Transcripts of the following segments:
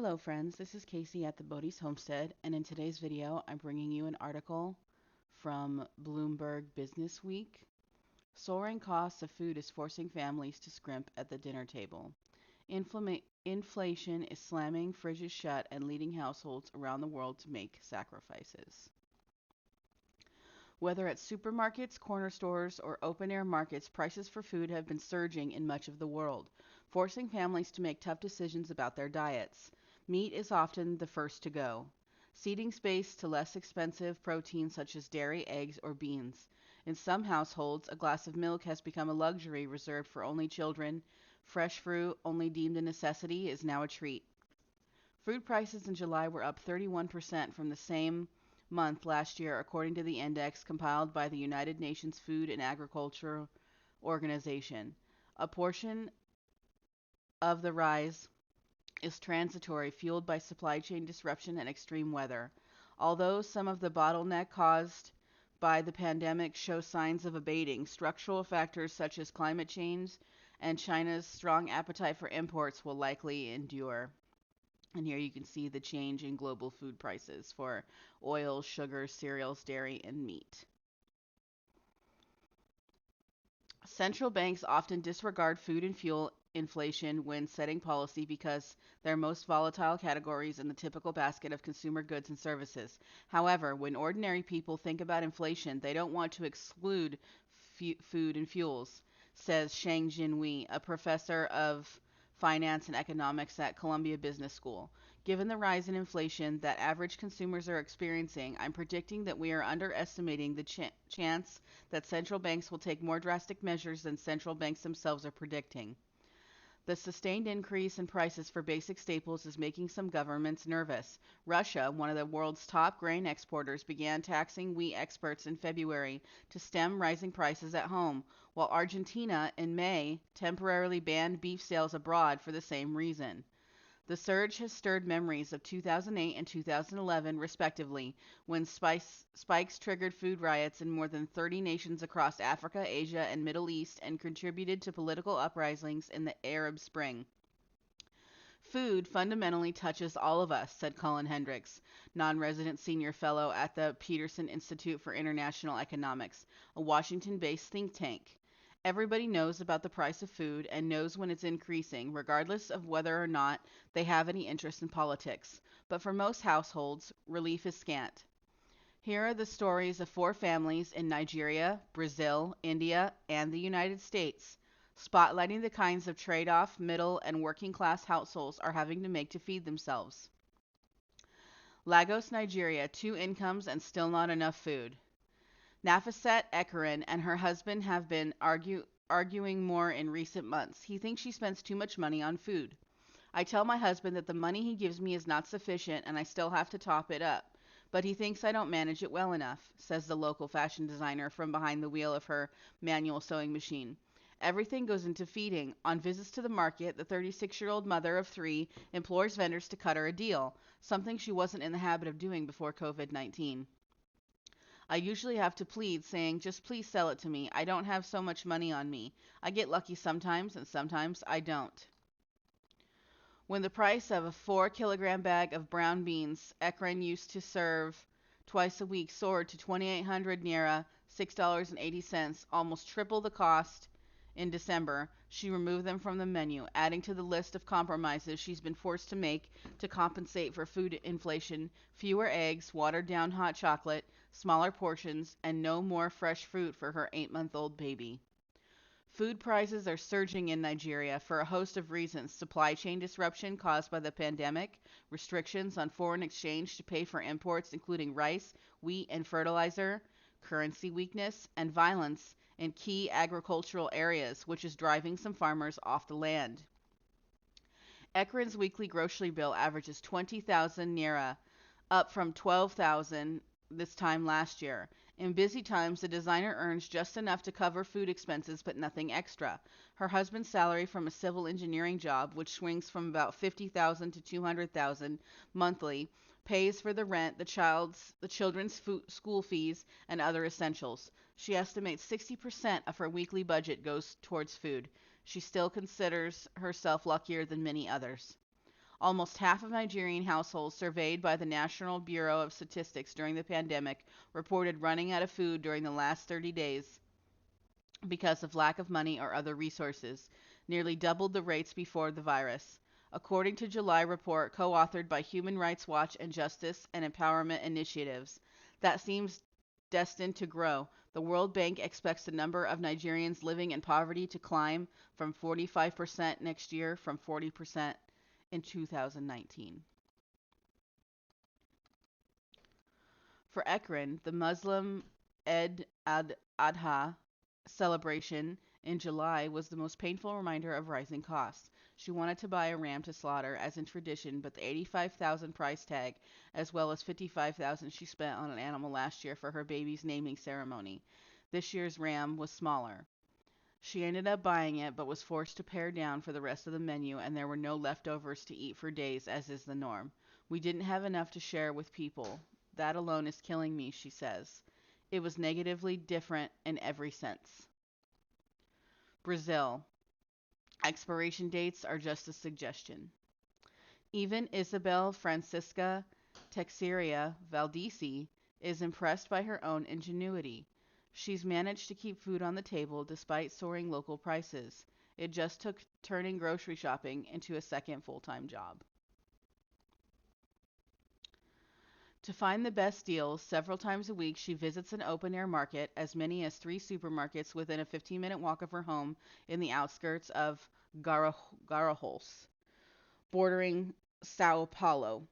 Hello friends, this is Casey at the Bodie's Homestead, and in today's video I'm bringing you an article from Bloomberg Business Week. Soaring costs of food is forcing families to scrimp at the dinner table. Inflation is slamming fridges shut and leading households around the world to make sacrifices. Whether at supermarkets, corner stores, or open air markets, prices for food have been surging in much of the world, forcing families to make tough decisions about their diets. Meat is often the first to go, ceding space to less expensive proteins such as dairy, eggs, or beans. In some households, a glass of milk has become a luxury reserved for only children. Fresh fruit, only deemed a necessity, is now a treat. Food prices in July were up 31% from the same month last year, according to the index compiled by the United Nations Food and Agriculture Organization. A portion of the rise is transitory, fueled by supply chain disruption and extreme weather. Although some of the bottleneck caused by the pandemic show signs of abating, structural factors such as climate change and China's strong appetite for imports will likely endure. And here you can see the change in global food prices for oil, sugar, cereals, dairy, and meat. Central banks often disregard food and fuel inflation when setting policy because they're most volatile categories in the typical basket of consumer goods and services. However, when ordinary people think about inflation, they don't want to exclude food and fuels, says Shang Jinwei, a professor of finance and economics at Columbia Business School. Given the rise in inflation that average consumers are experiencing, I'm predicting that we are underestimating the chance that central banks will take more drastic measures than central banks themselves are predicting. The sustained increase in prices for basic staples is making some governments nervous. Russia, one of the world's top grain exporters, began taxing wheat exports in February to stem rising prices at home, while Argentina in May temporarily banned beef sales abroad for the same reason. The surge has stirred memories of 2008 and 2011, respectively, when spikes triggered food riots in more than 30 nations across Africa, Asia, and Middle East and contributed to political uprisings in the Arab Spring. Food fundamentally touches all of us, said Colin Hendricks, non-resident senior fellow at the Peterson Institute for International Economics, a Washington-based think tank. Everybody knows about the price of food and knows when it's increasing, regardless of whether or not they have any interest in politics. But for most households, relief is scant. Here are the stories of four families in Nigeria, Brazil, India, and the United States, spotlighting the kinds of trade-off middle and working class households are having to make to feed themselves. Lagos, Nigeria, two incomes and still not enough food. Nafisat Ekeren and her husband have been arguing more in recent months. He thinks she spends too much money on food. I tell my husband that the money he gives me is not sufficient and I still have to top it up. But he thinks I don't manage it well enough, says the local fashion designer from behind the wheel of her manual sewing machine. Everything goes into feeding. On visits to the market, the 36-year-old mother of three implores vendors to cut her a deal, something she wasn't in the habit of doing before COVID-19. I usually have to plead, saying, just please sell it to me. I don't have so much money on me. I get lucky sometimes, and sometimes I don't. When the price of a 4-kilogram bag of brown beans Ekren used to serve twice a week soared to 2,800 naira, $6.80, almost triple the cost in December, she removed them from the menu, adding to the list of compromises she's been forced to make to compensate for food inflation: fewer eggs, watered down hot chocolate, smaller portions, and no more fresh fruit for her 8-month-old baby. Food prices are surging in Nigeria for a host of reasons: supply chain disruption caused by the pandemic, restrictions on foreign exchange to pay for imports including rice, wheat, and fertilizer, currency weakness, and violence in key agricultural areas, which is driving some farmers off the land. Ekren's weekly grocery bill averages 20,000 naira, up from 12,000 this time last year. In busy times, the designer earns just enough to cover food expenses, but nothing extra. Her husband's salary from a civil engineering job, which swings from about 50,000 to 200,000 monthly, pays for the rent, the children's school fees, and other essentials. She estimates 60% of her weekly budget goes towards food. She still considers herself luckier than many others. Almost half of Nigerian households surveyed by the National Bureau of Statistics during the pandemic reported running out of food during the last 30 days because of lack of money or other resources, nearly doubled the rates before the virus. According to July report co-authored by Human Rights Watch and Justice and Empowerment Initiatives, that seems destined to grow. The World Bank expects the number of Nigerians living in poverty to climb from 45% next year from 40% in 2019. For Ekron, the Muslim Adha celebration in July was the most painful reminder of rising costs. She wanted to buy a ram to slaughter as in tradition, but the 85,000 price tag, as well as 55,000 she spent on an animal last year for her baby's naming ceremony. This year's ram was smaller. She ended up buying it, but was forced to pare down for the rest of the menu, and there were no leftovers to eat for days, as is the norm. We didn't have enough to share with people. That alone is killing me, she says. It was negatively different in every sense. Brazil. Expiration dates are just a suggestion. Even Isabel Francisca Teixeira Valdisi is impressed by her own ingenuity. She's managed to keep food on the table despite soaring local prices. It just took turning grocery shopping into a second full-time job. To find the best deals, several times a week she visits an open-air market, as many as 3 supermarkets within a 15-minute walk of her home in the outskirts of Garahos, bordering Sao Paulo.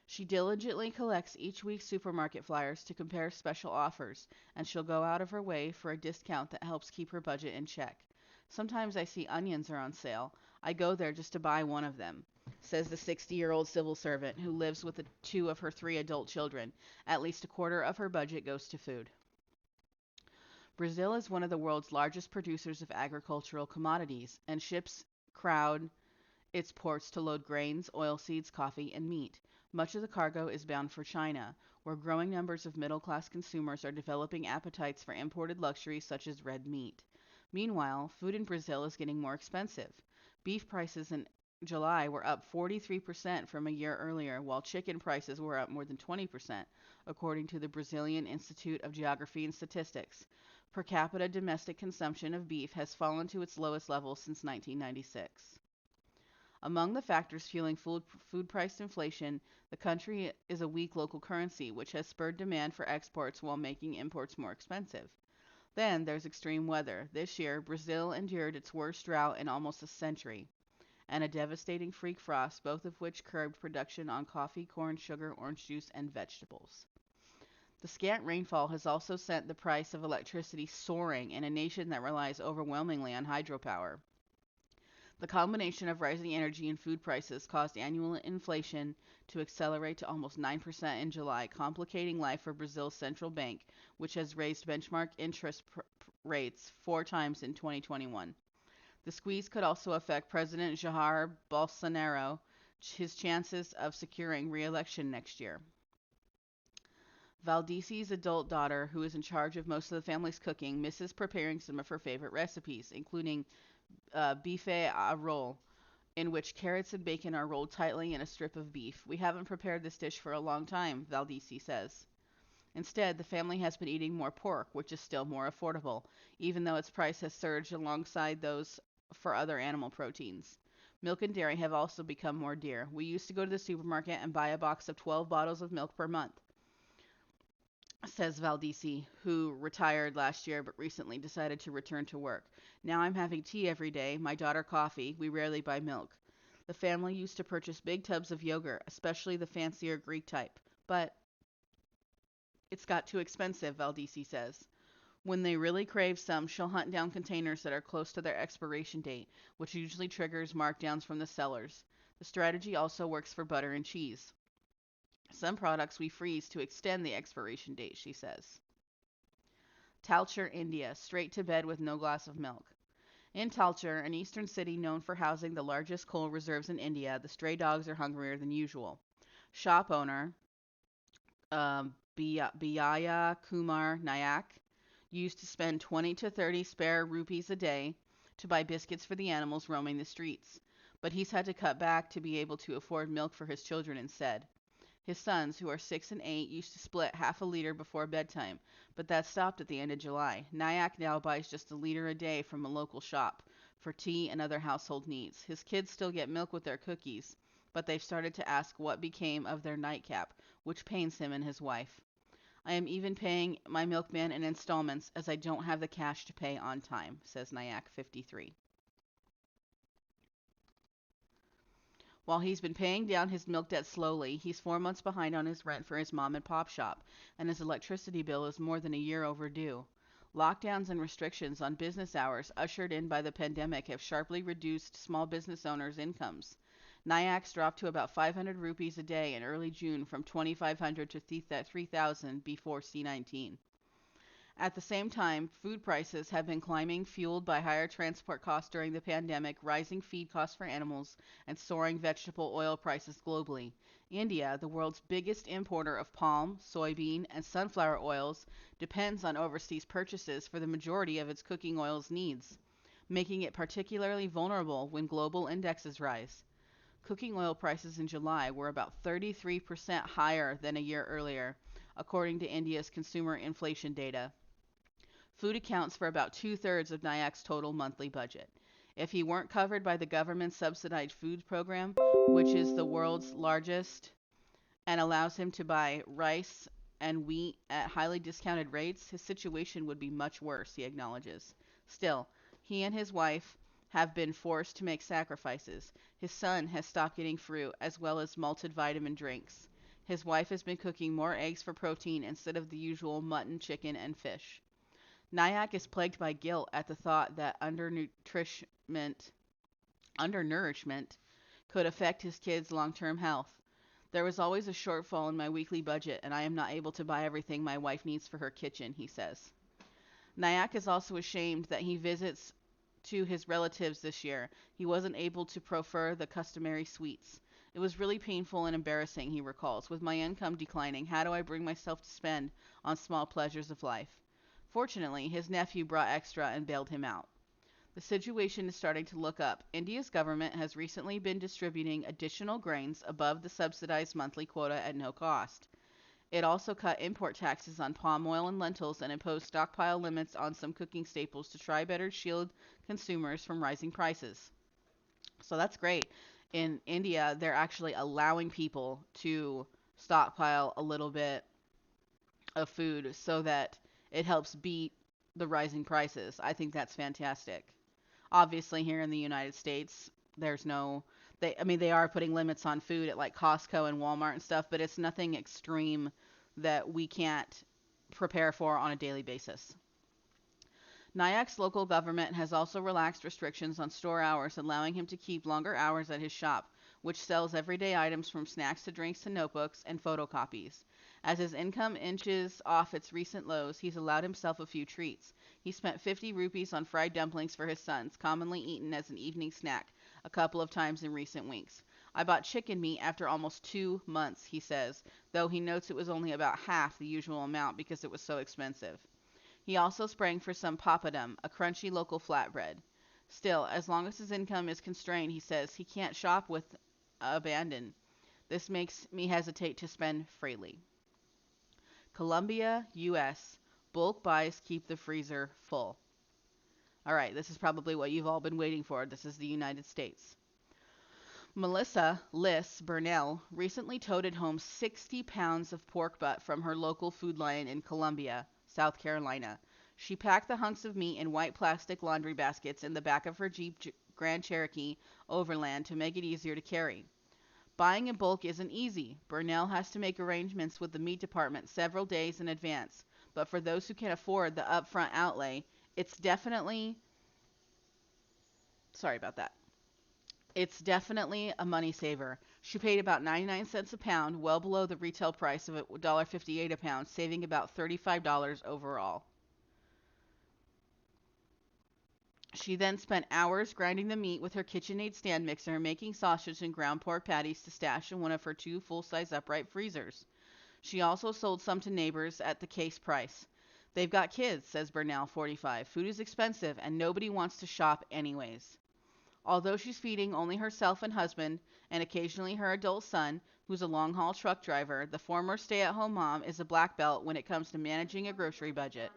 She diligently collects each week's supermarket flyers to compare special offers, and she'll go out of her way for a discount that helps keep her budget in check. Sometimes I see onions are on sale. I go there just to buy one of them, says the 60-year-old civil servant who lives with two of her 3 adult children. At least a quarter of her budget goes to food. Brazil is one of the world's largest producers of agricultural commodities, and ships crowd its ports to load grains, oilseeds, coffee, and meat. Much of the cargo is bound for China, where growing numbers of middle-class consumers are developing appetites for imported luxuries such as red meat. Meanwhile, food in Brazil is getting more expensive. Beef prices in July were up 43% from a year earlier, while chicken prices were up more than 20%, according to the Brazilian Institute of Geography and Statistics. Per capita domestic consumption of beef has fallen to its lowest level since 1996. Among the factors fueling food price inflation, the country is a weak local currency, which has spurred demand for exports while making imports more expensive. Then there's extreme weather. This year, Brazil endured its worst drought in almost a century, and a devastating freak frost, both of which curbed production on coffee, corn, sugar, orange juice, and vegetables. The scant rainfall has also sent the price of electricity soaring in a nation that relies overwhelmingly on hydropower. The combination of rising energy and food prices caused annual inflation to accelerate to almost 9% in July, complicating life for Brazil's central bank, which has raised benchmark interest rates 4 times in 2021. The squeeze could also affect President Jair Bolsonaro, his chances of securing re-election next year. Valdisi's adult daughter, who is in charge of most of the family's cooking, misses preparing some of her favorite recipes, including bife à roll, in which carrots and bacon are rolled tightly in a strip of beef. We haven't prepared this dish for a long time, Valdisi says. Instead, the family has been eating more pork, which is still more affordable, even though its price has surged alongside those for other animal proteins. Milk and dairy have also become more dear. We used to go to the supermarket and buy a box of 12 bottles of milk per month, says Valdisi, who retired last year but recently decided to return to work. Now I'm having tea every day, my daughter coffee. We rarely buy milk. The family used to purchase big tubs of yogurt, especially the fancier Greek type, but it's got too expensive, Valdisi says. When they really crave some, she'll hunt down containers that are close to their expiration date, which usually triggers markdowns from the sellers. The strategy also works for butter and cheese. Some products we freeze to extend the expiration date, she says. Talcher, India, straight to bed with no glass of milk. In Talcher, an eastern city known for housing the largest coal reserves in India, the stray dogs are hungrier than usual. Shop owner Biyaya Kumar Nayak used to spend 20 to 30 spare rupees a day to buy biscuits for the animals roaming the streets. but he's had to cut back to be able to afford milk for his children instead. His sons, who are 6 and 8, used to split half a liter before bedtime, but that stopped at the end of July. Nyack now buys just a liter a day from a local shop for tea and other household needs. His kids still get milk with their cookies, but they've started to ask what became of their nightcap, which pains him and his wife. I am even paying my milkman in installments as I don't have the cash to pay on time, says Nyack, 53. While he's been paying down his milk debt slowly, he's 4 months behind on his rent for his mom and pop shop, and his electricity bill is more than a year overdue. Lockdowns and restrictions on business hours ushered in by the pandemic have sharply reduced small business owners' incomes. Nyack's dropped to about 500 rupees a day in early June from 2,500 to 3,000 before C19. At the same time, food prices have been climbing, fueled by higher transport costs during the pandemic, rising feed costs for animals, and soaring vegetable oil prices globally. India, the world's biggest importer of palm, soybean, and sunflower oils, depends on overseas purchases for the majority of its cooking oils needs, making it particularly vulnerable when global indexes rise. Cooking oil prices in July were about 33% higher than a year earlier, according to India's consumer inflation data. Food accounts for about 2/3 of Nyack's total monthly budget. If he weren't covered by the government subsidized food program, which is the world's largest and allows him to buy rice and wheat at highly discounted rates, his situation would be much worse, he acknowledges. Still, he and his wife have been forced to make sacrifices. His son has stopped getting fruit as well as malted vitamin drinks. His wife has been cooking more eggs for protein instead of the usual mutton, chicken, and fish. Nyack is plagued by guilt at the thought that undernourishment could affect his kids' long-term health. There was always a shortfall in my weekly budget, and I am not able to buy everything my wife needs for her kitchen, he says. Nyack is also ashamed that he visits to his relatives this year. He wasn't able to proffer the customary sweets. It was really painful and embarrassing, he recalls. With my income declining, how do I bring myself to spend on small pleasures of life? Fortunately, his nephew brought extra and bailed him out. The situation is starting to look up. India's government has recently been distributing additional grains above the subsidized monthly quota at no cost. It also cut import taxes on palm oil and lentils and imposed stockpile limits on some cooking staples to try better shield consumers from rising prices. So that's great. In India, they're actually allowing people to stockpile a little bit of food so that it helps beat the rising prices. I think that's fantastic. Obviously, here in the United States, there's no they are putting limits on food at like Costco and Walmart and stuff, but it's nothing extreme that we can't prepare for on a daily basis. Nyack's local government has also relaxed restrictions on store hours, allowing him to keep longer hours at his shop, which sells everyday items from snacks to drinks to notebooks and photocopies. As his income inches off its recent lows, he's allowed himself a few treats. He spent 50 rupees on fried dumplings for his sons, commonly eaten as an evening snack, a couple of times in recent weeks. I bought chicken meat after almost 2 months, he says, though he notes it was only about half the usual amount because it was so expensive. He also sprang for some papadum, a crunchy local flatbread. Still, as long as his income is constrained, he says, he can't shop with abandon. This makes me hesitate to spend freely. Colombia, U.S. Bulk buys keep the freezer full. All right, this is probably what you've all been waiting for. This is the United States. Melissa Liss Burnell recently toted home 60 pounds of pork butt from her local food line in Columbia, South Carolina. She packed the hunks of meat in white plastic laundry baskets in the back of her Jeep Grand Cherokee Overland to make it easier to carry. Buying in bulk isn't easy. Burnell has to make arrangements with the meat department several days in advance, but for those who can afford the upfront outlay, it's definitely sorry about that. It's definitely a money saver. She paid about 99 cents a pound, well below the retail price of $1.58 a pound, saving about $35 overall. She then spent hours grinding the meat with her KitchenAid stand mixer, making sausage and ground pork patties to stash in one of her two full-size upright freezers. She also sold some to neighbors at the case price. They've got kids, says Burnell, 45. Food is expensive, and nobody wants to shop anyways. Although she's feeding only herself and husband, and occasionally her adult son, who's a long haul truck driver, the former stay at home mom is a black belt when it comes to managing a grocery budget.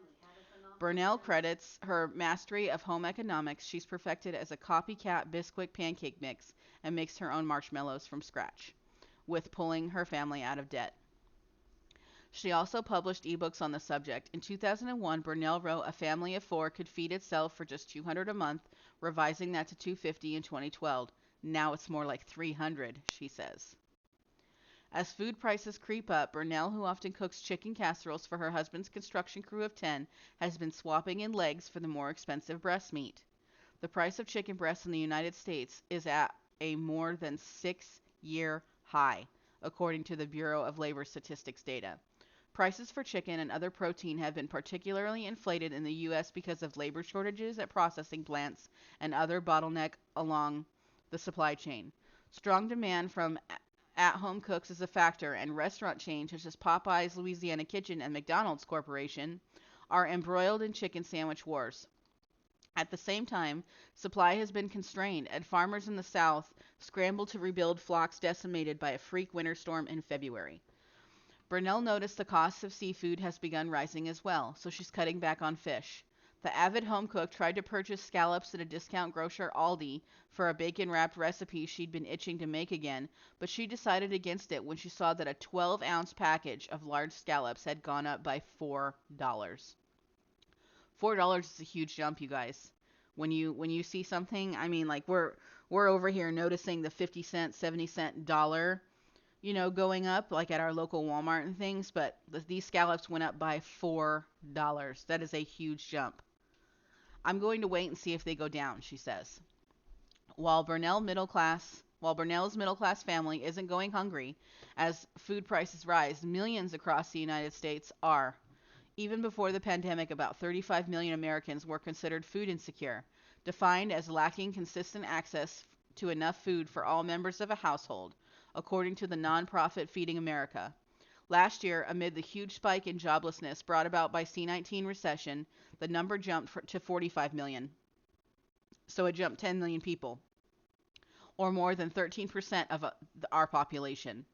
Burnell credits her mastery of home economics. She's perfected as a copycat Bisquick pancake mix and makes her own marshmallows from scratch, with pulling her family out of debt. She also published ebooks on the subject. In 2001, Burnell wrote A Family of Four Could Feed Itself for Just $200 a Month, revising that to $250 in 2012. Now it's more like $300, she says. As food prices creep up, Burnell, who often cooks chicken casseroles for her husband's construction crew of 10, has been swapping in legs for the more expensive breast meat. The price of chicken breasts in the United States is at a more than 6-year high, according to the Bureau of Labor Statistics data. Prices for chicken and other protein have been particularly inflated in the U.S. because of labor shortages at processing plants and other bottleneck along the supply chain. Strong demand from at-home cooks is a factor, and restaurant chains such as Popeyes Louisiana Kitchen and McDonald's Corporation are embroiled in chicken sandwich wars. At the same time, supply has been constrained, and farmers in the South scramble to rebuild flocks decimated by a freak winter storm in February. Burnell noticed the cost of seafood has begun rising as well, so she's cutting back on fish. The avid home cook tried to purchase scallops at a discount grocer Aldi for a bacon-wrapped recipe she'd been itching to make again, but she decided against it when she saw that a 12-ounce package of large scallops had gone up by $4. $4 is a huge jump, you guys. When you see something, I mean, like we're over here noticing the 50-cent, 70-cent dollar, going up like at our local Walmart and things, but these scallops went up by $4. That is a huge jump. I'm going to wait and see if they go down, she says. While Burnell's middle class family isn't going hungry as food prices rise, millions across the United States are. Even before the pandemic, about 35 million Americans were considered food insecure, defined as lacking consistent access to enough food for all members of a household, according to the nonprofit Feeding America. Last year, amid the huge spike in joblessness brought about by C-19 recession, the number jumped to 45 million. So it jumped 10 million people, or more than 13% of our population.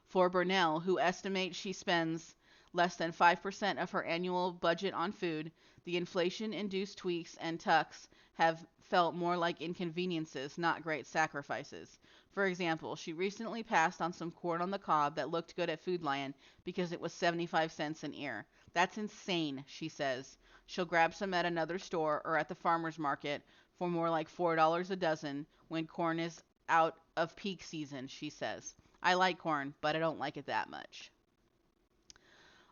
For Burnell, who estimates she spends less than 5% of her annual budget on food, the inflation-induced tweaks and tucks have felt more like inconveniences, not great sacrifices. For example, she recently passed on some corn on the cob that looked good at Food Lion because it was 75 cents an ear. That's insane, she says. She'll grab some at another store or at the farmer's market for more like $4 a dozen when corn is out of peak season, she says. I like corn, but I don't like it that much.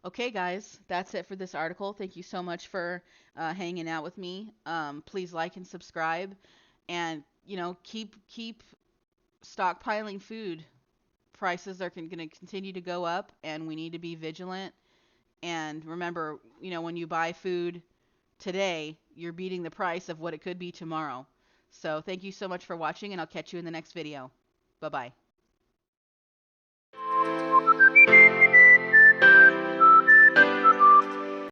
Okay, guys, that's it for this article. Thank you so much for hanging out with me. Please like and subscribe, and keep stockpiling food. Prices are going to continue to go up, and we need to be vigilant. And remember, when you buy food today, you're beating the price of what it could be tomorrow. So thank you so much for watching, and I'll catch you in the next video. Bye-bye.